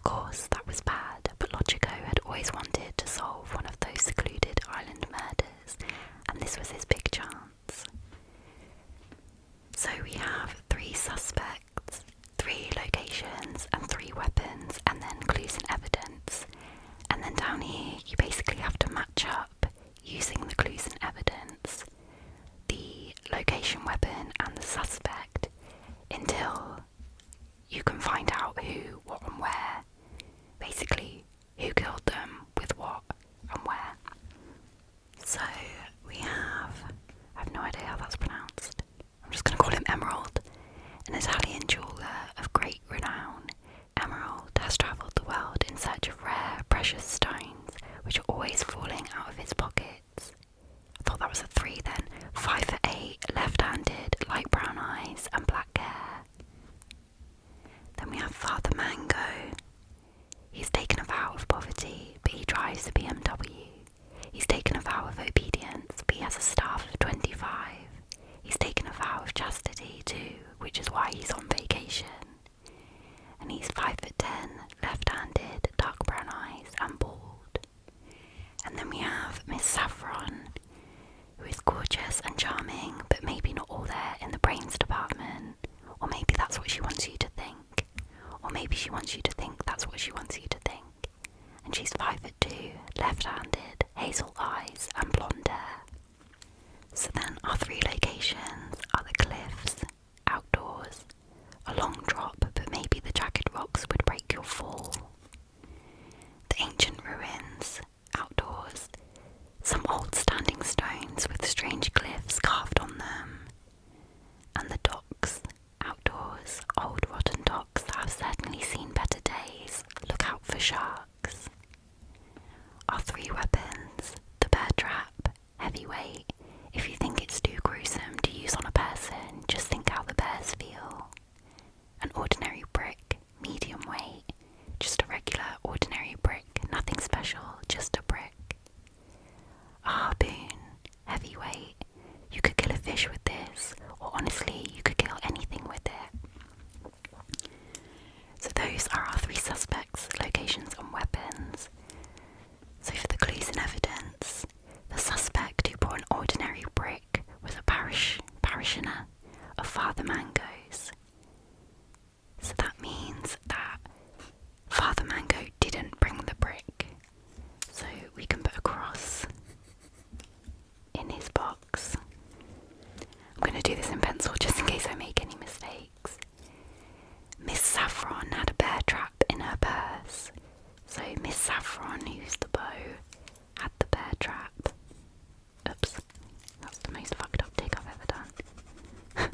Of course, that was bad, but Logico had always wanted to solve one of those secluded island murders, and this was his big chance. So we have 3 suspects, 3 locations, and 3 weapons, and then clues and evidence. And then down here, you basically have to match up using the clues and evidence, the location, weapon, and the suspect until you can find out who, what, and where. Basically, who killed them, with what, and where. So, we have, I have no idea how that's pronounced. I'm just going to call him Emerald, an Italian jeweller of great renown. Emerald has travelled the world in search of rare, precious stones, which are always falling out of his pockets. I thought that was a 3 then. 5'8", left-handed, light brown eyes, and black hair. Then we have Father Mango. He's taken a vow of poverty, but he drives a BMW. He's taken a vow of obedience, but he has a staff of 25. He's taken a vow of chastity too, which is why he's on vacation. And he's 5'10", left-handed, dark brown eyes, and bald. And then we have Miss Saffron, who is gorgeous and charming, but maybe not all there in the brains department. Or maybe that's what she wants you to think. Or maybe she wants you to think that's what she wants you to think. And she's 5'2", left-handed, hazel eyes, and blonde hair. So then our 3 locations are the cliffs, outdoors, a long drop, but maybe the jagged rocks would break your fall. The ancient ruins, outdoors, some old standing stones with strange glyphs carved on them. And the docks, outdoors, old rotten docks that have certainly seen better days. Look out for sharks. Our 3 weapons, the bear trap, heavyweight. If you think it's too gruesome to use on a person, just think how the bears feel. An ordinary brick, medium weight, just a regular ordinary brick, nothing special, just a brick. A harpoon, heavyweight. You could kill a fish with this, or honestly, you could kill anything with it. So those are our 3 suspects, locations, and weapons. So for the clues and evidence, the suspect who brought an ordinary brick was a parishioner of Father Mango's. So that means that Father Mango didn't bring the brick. So we can put a cross in his box. I'm going to do this in pencil just in case I make any mistakes. Miss Saffron had a bear trap in her purse. So Miss Saffron, who's the beau, had the bear trap. Oops, that's the most fucked up take I've ever done.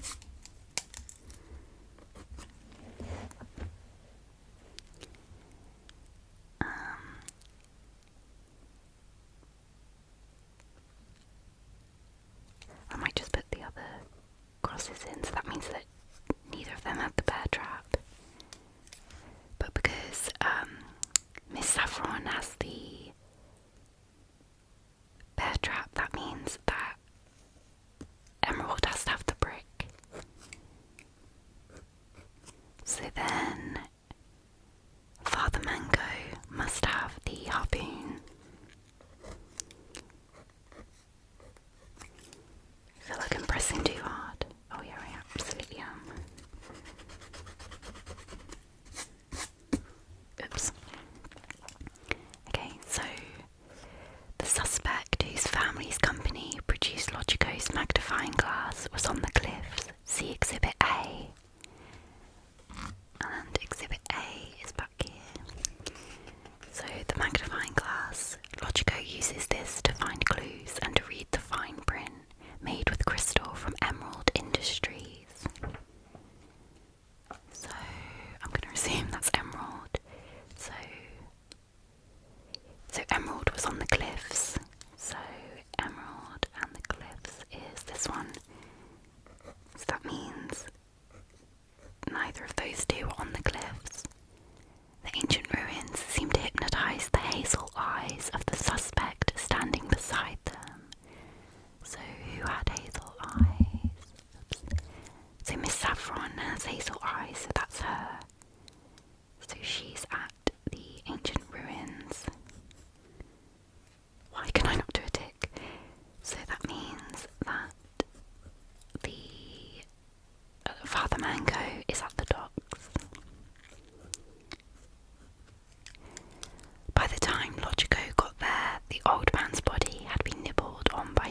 I might just put the other crosses in, so that means that neither of them had the bear trap. But because Miss Saffron has the bear trap, that means that Emerald has to have the brick. So then Father Mango must have the harpoon. I feel like I'm pressing too hard. Oh yeah, I absolutely am. Oops. Okay,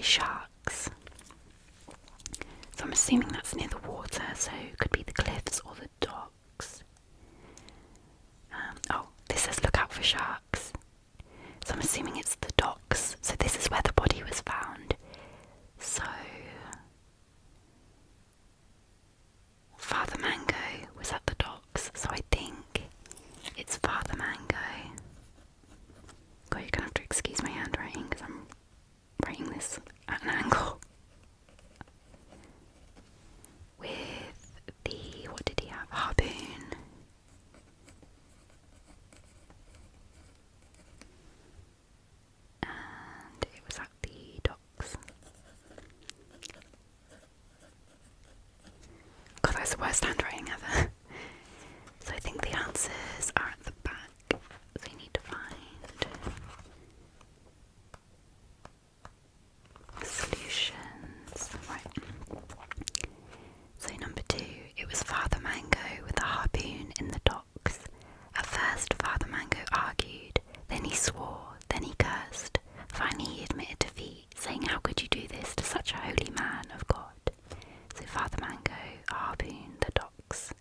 sharks. So I'm assuming that's near the water, so it could be the cliffs or the docks. Oh, this says look out for sharks. So I'm assuming it's the docks. So this is where the body was found. So Father Mango was at the docks, so I think it's Father Mango. God, you're gonna have to excuse my handwriting because I'm writing this at an angle. With the, what did he have? Harpoon. And it was at the docks. God, that's the worst handwriting ever. So I think the answers are at the back. So we need to find solutions. Right. So number 2, it was Father Mango with a harpoon in the docks. At first, Father Mango argued, then he swore, then he cursed. Finally, he admitted defeat, saying, "How could you do this to such a holy man of God?" So Father Mango, a harpoon, the docks.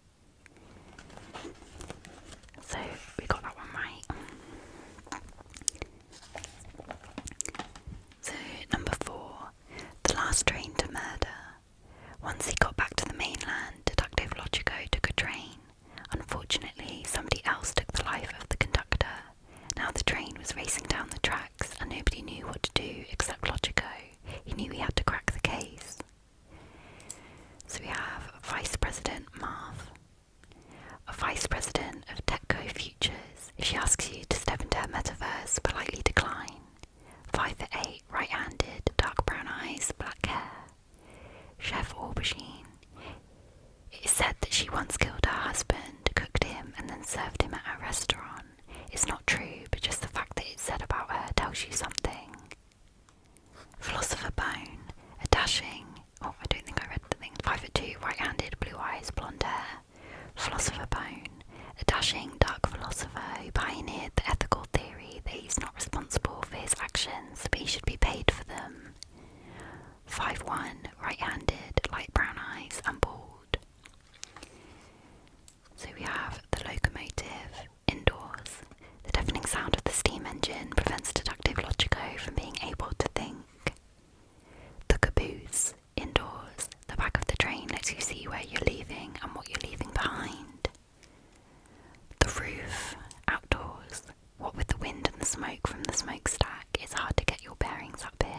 So we got that one right. So number 4, the last train to murder. Once he got back to the mainland, Detective Logico took a train. Unfortunately, somebody else took the life of the conductor. Now the train was racing down the tracks and nobody knew what to do except Logico. He knew he had to crack the case. So we have Vice President Marv. A Vice President of TechCo Futures. If she asks you to step into her metaverse, politely decline. 5'8", right-handed, dark brown eyes, black hair. Chef Aubergine. It is said that she once killed her husband, cooked him, and then served him at her restaurant. It's not true, but just the fact that it's said about her tells you something. Philosopher Bone. A dashing, I don't think I read the thing, 5'2", right-handed, blue eyes, blonde hair. Philosopher Bone. A dashing, dark philosopher who pioneered the ethical theory that he's not responsible for his actions, but he should be paid for them. 5'1", right-handed, light brown eyes, and bald. So we have the locomotive indoors. The deafening sound of the steam engine prevents Detective Logico from being able to think. The caboose indoors. The back of the train lets you see where you're leaving and what you're leaving behind. The roof outdoors. What with the wind and the smoke from the smokestack, it's hard to get your bearings up here.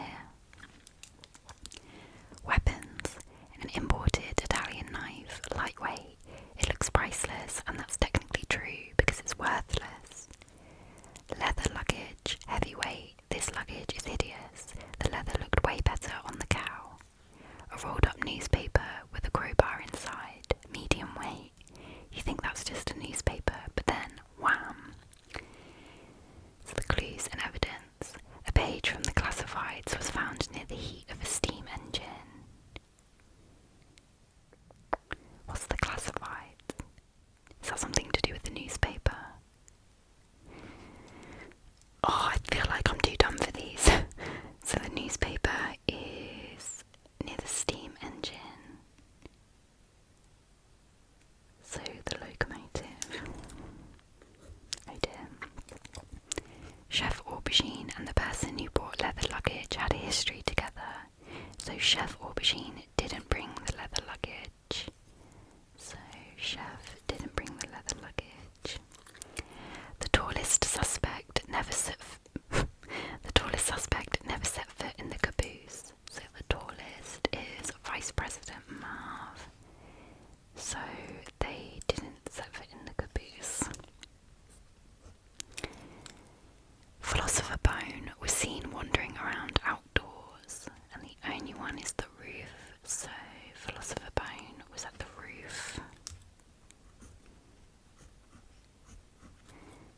Weapons. An imported Italian knife, lightweight. It looks priceless, and that's technically true because it's worthless. Leather luggage, heavyweight. This luggage is hideous. The leather looked way better on the cow. A rolled up newspaper with a crowbar inside, medium weight. You think that's just a newspaper, but then, wham! So the clues and evidence. A page from the classifieds was found near the heat of a steam engine. What's the classified? Is that something to do with the newspaper? Oh, I feel like I'm too dumb for these. So the newspaper is near the steam engine. So the locomotive. Oh dear. Chef Aubergine and the person who brought leather luggage had a history together. So Chef Aubergine didn't bring the leather luggage. So Chef didn't bring the leather luggage. The tallest suspect never set foot in the caboose. So the tallest is Vice President Marv. So they didn't set foot in the caboose. Philosopher Bone was seen wandering around outdoors, and the only one is the roof. So Philosopher Bone was at the roof.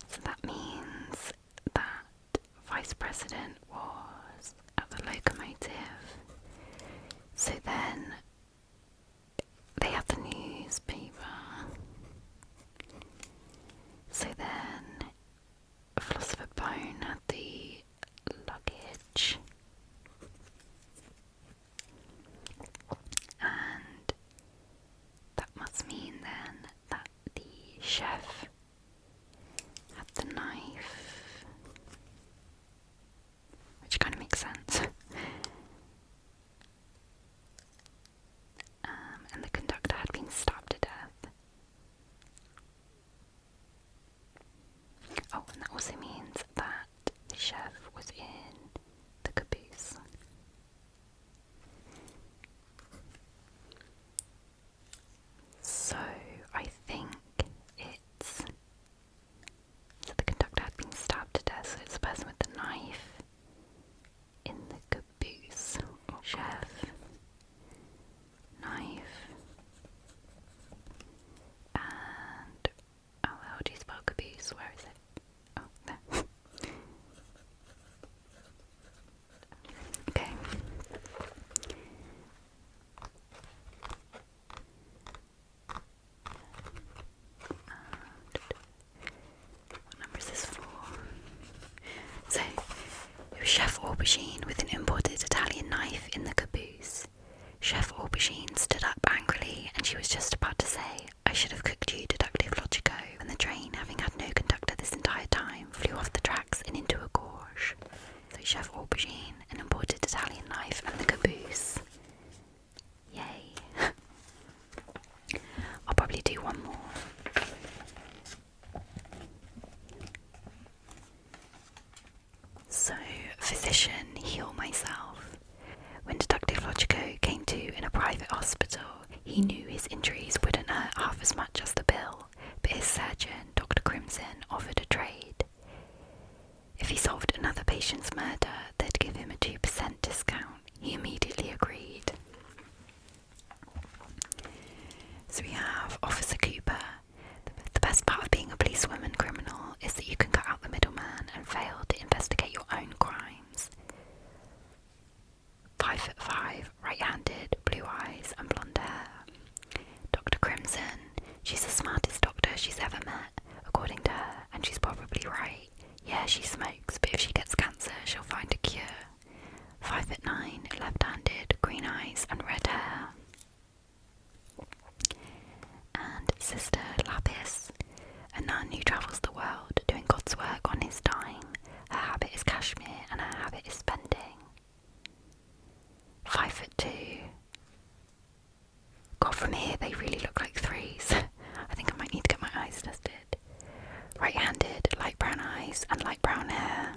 So that means that Vice President was at the locomotive. So then they had the newspaper. So then Philosopher Bone had the luggage. Aubergine with an imported Italian knife in the caboose. Chef Aubergine stood up angrily, and she was just about to say, "I should have cooked you, Detective Logico," when the train, having had no conductor this entire time, flew off the tracks and into a gorge. So Chef Aubergine, an imported Italian knife, and the caboose. Yay. I'll probably do one more. So, physician, heal myself. When Detective Logico came to in a private hospital, he knew his injuries wouldn't hurt half as much as the bill, but his surgeon, Dr. Crimson, offered a trade. If he solved another patient's murder, they'd give him a 2% discount. He immediately agreed. So we have Officer Cooper. The best part of being a policewoman criminal is that you can cut out the middleman and fail to investigate your own crimes. 5'5", right-handed, blue eyes and blonde hair. Dr. Crimson, she's the smartest doctor she's ever met, according to her, and she's probably right. Yeah, she smokes, but if she gets cancer, she'll find a cure. 5'9", left-handed, green eyes and red hair. And Sister Lapis, a nun who travels the world doing God's work on his dime. Her habit is cashmere and her habit is spending. 5'2". God, from here they really look like threes. I think I might need to get my eyes tested. Right-handed, light brown eyes and light brown hair.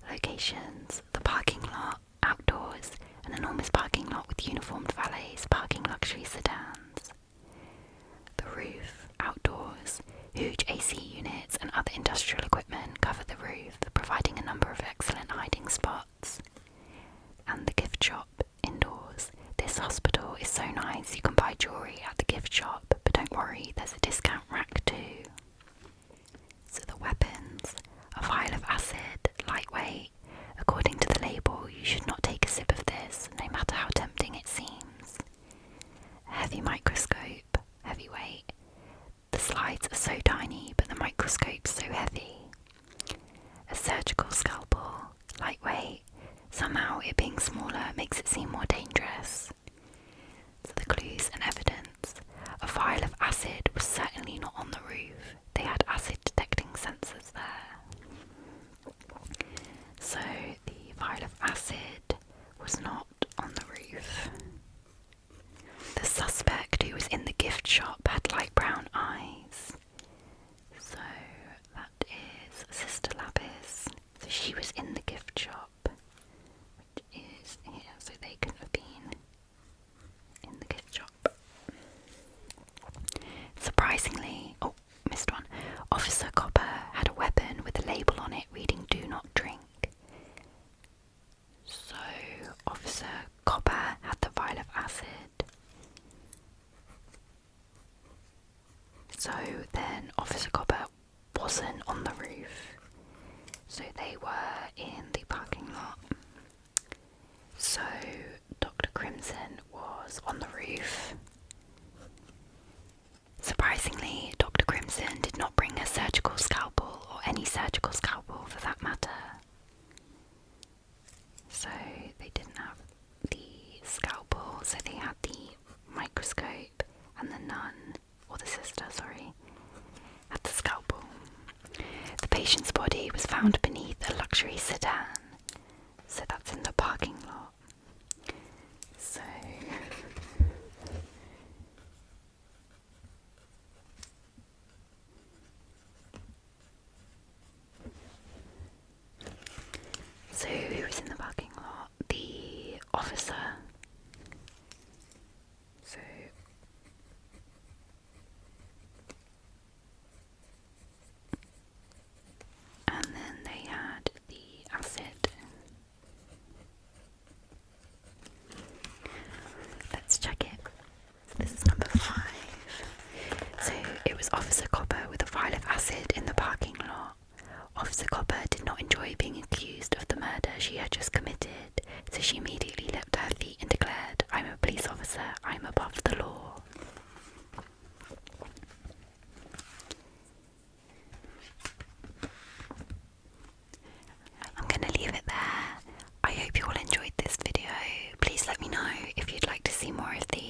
Locations: the parking lot, outdoors, an enormous parking lot with uniformed valets parking luxury sedans. The roof, outdoors, huge AC units and other industrial equipment cover the roof, providing a number of excellent hiding spots. And the gift shop, indoors. This hospital is so nice you can buy jewellery at the gift shop, but don't worry, there's a discount rack too. So the weapons: a vial of acid, lightweight. According to the label, you should not take a sip of this, no matter how tempting it seems. A heavy microscope, heavyweight. The slides are so tiny, but the microscope's so heavy. A surgical scalpel, lightweight. Somehow it being smaller makes it seem more dangerous. So the clues and evidence. A vial of acid was certainly not on the roof. They had acid detecting sensors there. So the vial of acid was not on the roof. The suspect who was in the gift shop had light brown eyes. So that is Sister Lapis. So she was in the gift shop, which is here, so they couldn't have been in the gift shop. Surprisingly, missed one. Officer Copper had a weapon with a label on it reading "Do not drink." So Officer Copper had the vial of acid. So then Officer Copper wasn't on the roof. So they were in the parking lot. So Dr. Crimson was on the roof. Surprisingly, Dr. Crimson did not bring a surgical scalpel, or any surgical scalpel for that matter. So they didn't have the scalpel, so they had the microscope, and the nun, or the sister, sorry, had the scalpel. The patient's body was found beneath a luxury sedan, so that's in the parking lot. So who was in the parking lot? The officer. So and then they had the acid. Let's check it. This is number 5. So it was Officer Copper with a vial of acid in the parking lot. Officer Copper did not enjoy being accused of the murder she had just committed, so she immediately leapt to her feet and declared, "I'm a police officer, I'm above the law." I'm going to leave it there. more of the